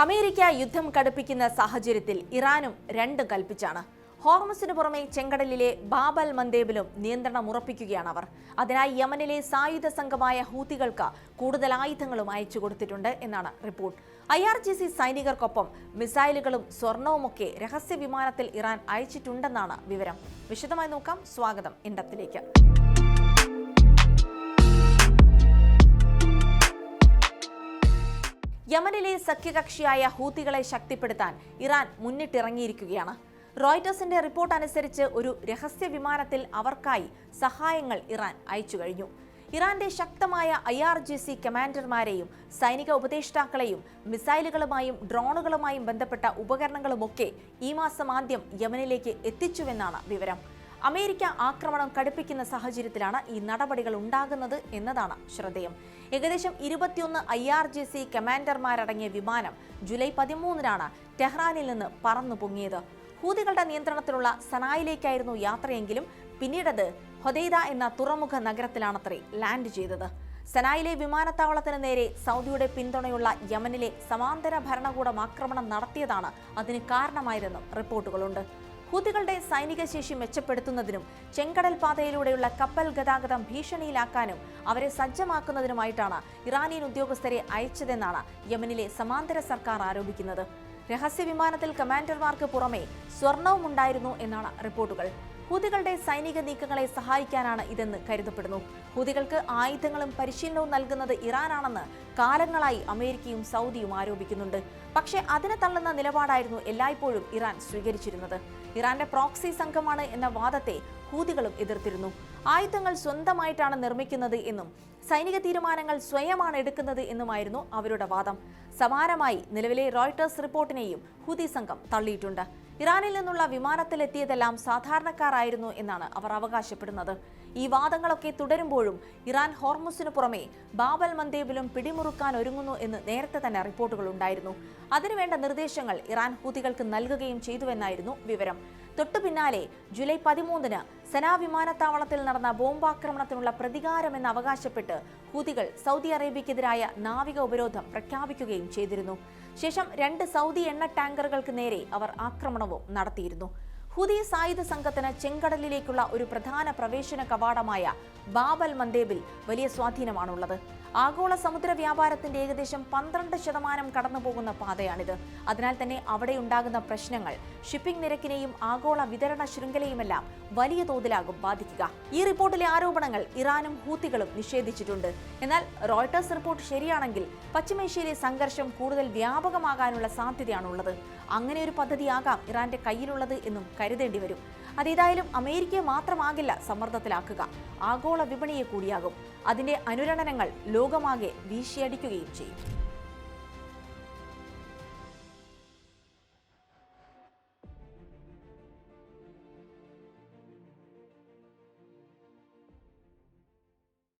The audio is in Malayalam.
അമേരിക്ക യുദ്ധം കടുപ്പിക്കുന്ന സാഹചര്യത്തിൽ ഇറാനും രണ്ടും കൽപ്പിച്ചാണ്. ഹോർമസിന് പുറമെ ചെങ്കടലിലെ ബാബ് അൽ മന്ദേബിലും നിയന്ത്രണം ഉറപ്പിക്കുകയാണ് അവർ. അതിനായി യമനിലെ സായുധ സംഘമായ ഹൂതികൾക്ക് കൂടുതൽ ആയുധങ്ങളും അയച്ചു കൊടുത്തിട്ടുണ്ട് എന്നാണ് റിപ്പോർട്ട്. IRGC സൈനികർക്കൊപ്പം മിസൈലുകളും സ്വർണവുമൊക്കെ രഹസ്യ വിമാനത്തിൽ ഇറാൻ അയച്ചിട്ടുണ്ടെന്നാണ് വിവരം. വിശദമായി നോക്കാം. സ്വാഗതം ഇൻഡപ്തിലേക്ക്. യമനിലെ സഖ്യകക്ഷിയായ ഹൂതികളെ ശക്തിപ്പെടുത്താൻ ഇറാൻ മുന്നിട്ടിറങ്ങിയിരിക്കുകയാണ്. റോയിറ്റേഴ്സിന്റെ റിപ്പോർട്ട് അനുസരിച്ച് ഒരു രഹസ്യ വിമാനത്തിൽ അവർക്കായി സഹായങ്ങൾ ഇറാൻ അയച്ചു കഴിഞ്ഞു. ഇറാന്റെ ശക്തമായ IRGC കമാൻഡർമാരെയും സൈനിക ഉപദേഷ്ടാക്കളെയും മിസൈലുകളുമായും ഡ്രോണുകളുമായും ബന്ധപ്പെട്ട ഉപകരണങ്ങളുമൊക്കെ ഈ മാസം ആദ്യം യമനിലേക്ക് എത്തിച്ചുവെന്നാണ് വിവരം. അമേരിക്ക ആക്രമണം കടുപ്പിക്കുന്ന സാഹചര്യത്തിലാണ് ഈ നടപടികൾ ഉണ്ടാകുന്നത് എന്നതാണ് ശ്രദ്ധേയം. ഏകദേശം 21 IRGC കമാൻഡർമാരടങ്ങിയ വിമാനം ജൂലൈ 13-നാണ് ടെഹ്റാനിൽ നിന്ന് പറന്നു പൊങ്ങിയത്. ഹൂതികളുടെ നിയന്ത്രണത്തിലുള്ള സനായിലേക്കായിരുന്നു യാത്രയെങ്കിലും പിന്നീടത് ഹൊദൈദ എന്ന തുറമുഖ നഗരത്തിലാണത്രേ ലാൻഡ് ചെയ്തത്. സനായിലെ വിമാനത്താവളത്തിന് നേരെ സൗദിയുടെ പിന്തുണയുള്ള യമനിലെ സമാന്തര ഭരണകൂടം ആക്രമണം നടത്തിയതാണ് അതിന് കാരണമായതെന്നും റിപ്പോർട്ടുകളുണ്ട്. ഹൂതികളുടെ സൈനിക ശേഷി മെച്ചപ്പെടുത്തുന്നതിനും ചെങ്കടൽ പാതയിലൂടെയുള്ള കപ്പൽ ഗതാഗതം ഭീഷണിയിലാക്കാനും അവരെ സജ്ജമാക്കുന്നതിനുമായിട്ടാണ് ഇറാനിയൻ ഉദ്യോഗസ്ഥരെ അയച്ചതെന്നാണ് യമനിലെ സമാന്തര സർക്കാർ ആരോപിക്കുന്നത്. രഹസ്യ വിമാനത്തിൽ കമാൻഡർമാർക്ക് പുറമെ സ്വർണവും ഉണ്ടായിരുന്നു എന്നാണ് റിപ്പോർട്ടുകൾ. ഹൂതികളുടെ സൈനിക നീക്കങ്ങളെ സഹായിക്കാനാണ് ഇതെന്ന് കരുതപ്പെടുന്നു. ഹൂതികൾക്ക് ആയുധങ്ങളും പരിശീലനവും നൽകുന്നത് ഇറാനാണെന്ന് കാലങ്ങളായി അമേരിക്കയും സൗദിയും ആരോപിക്കുന്നുണ്ട്. പക്ഷേ അതിനെ തള്ളുന്ന നിലപാടായിരുന്നു എല്ലായ്പ്പോഴും ഇറാൻ സ്വീകരിച്ചിരുന്നത്. ഇറാന്റെ പ്രോക്സി സംഘമാണ് എന്ന വാദത്തെ ഹൂതികളും എതിർത്തിരുന്നു. ആയുധങ്ങൾ സ്വന്തമായിട്ടാണ് നിർമ്മിക്കുന്നത് എന്നും സൈനിക തീരുമാനങ്ങൾ സ്വയമാണ് എടുക്കുന്നത് എന്നുമായിരുന്നു അവരുടെ വാദം. സമാനമായി നിലവിലെ റോയിറ്റേഴ്സ് റിപ്പോർട്ടിനെയും ഹൂതി സംഘം തള്ളിയിട്ടുണ്ട്. ഇറാനിൽ നിന്നുള്ള വിമാനത്തിലെത്തിയതെല്ലാം സാധാരണക്കാരായിരുന്നു എന്നാണ് അവർ അവകാശപ്പെടുന്നത്. ഈ വാദങ്ങളൊക്കെ തുടരുമ്പോഴും ഇറാൻ ഹോർമുസിന് പുറമെ ബാബ് അൽ മന്ദേബിലും പിടിമുറുക്കാൻ ഒരുങ്ങുന്നു എന്ന് നേരത്തെ തന്നെ റിപ്പോർട്ടുകൾ ഉണ്ടായിരുന്നു. അതിനുവേണ്ട നിർദ്ദേശങ്ങൾ ഇറാൻ ഹൂതികൾക്ക് നൽകുകയും ചെയ്തുവെന്നായിരുന്നു വിവരം. തൊട്ടു പിന്നാലെ ജൂലൈ 13-ന് സനാ വിമാനത്താവളത്തിൽ നടന്ന ബോംബാക്രമണത്തിനുള്ള പ്രതികാരമെന്ന് അവകാശപ്പെട്ട് ഹൂതികൾ സൗദി അറേബ്യക്കെതിരായ നാവിക ഉപരോധം പ്രഖ്യാപിക്കുകയും ചെയ്തിരുന്നു. ശേഷം 2 സൗദി എണ്ണ ടാങ്കറുകൾക്ക് നേരെ അവർ ആക്രമണവും നടത്തിയിരുന്നു. ഹൂതി സായുധ സംഘത്തിന് ചെങ്കടലിലേക്കുള്ള ഒരു പ്രധാന പ്രവേശന കവാടമായ ബാബ് അൽ മന്ദേബിൽ വലിയ സ്വാധീനമാണുള്ളത്. ആഗോള സമുദ്ര വ്യാപാരത്തിന്റെ ഏകദേശം 12% കടന്നുപോകുന്ന പാതയാണിത്. അതിനാൽ തന്നെ അവിടെ ഉണ്ടാകുന്ന പ്രശ്നങ്ങൾ ഷിപ്പിംഗ് നിരക്കിനെയും ആഗോള വിതരണ ശൃംഖലയുമെല്ലാം വലിയ തോതിലാകും ബാധിക്കുക. ഈ റിപ്പോർട്ടിലെ ആരോപണങ്ങൾ ഇറാനും ഹൂതികളും നിഷേധിച്ചിട്ടുണ്ട്. എന്നാൽ റോയിറ്റേഴ്സ് റിപ്പോർട്ട് ശരിയാണെങ്കിൽ പശ്ചിമേഷ്യയിലെ സംഘർഷം കൂടുതൽ വ്യാപകമാകാനുള്ള സാധ്യതയാണുള്ളത്. അങ്ങനെ ഒരു പദ്ധതിയാകാം ഇറാന്റെ കയ്യിലുള്ളത് എന്നും കരുതേണ്ടി വരും. അതേതായാലും അമേരിക്കയെ മാത്രമാകില്ല സമ്മർദ്ദത്തിലാക്കുക, ആഗോള വിപണിയെ കൂടിയാകും. അതിന്റെ അനുരണനങ്ങൾ ലോകമാകെ വീശിയടിക്കുകയും ചെയ്യും.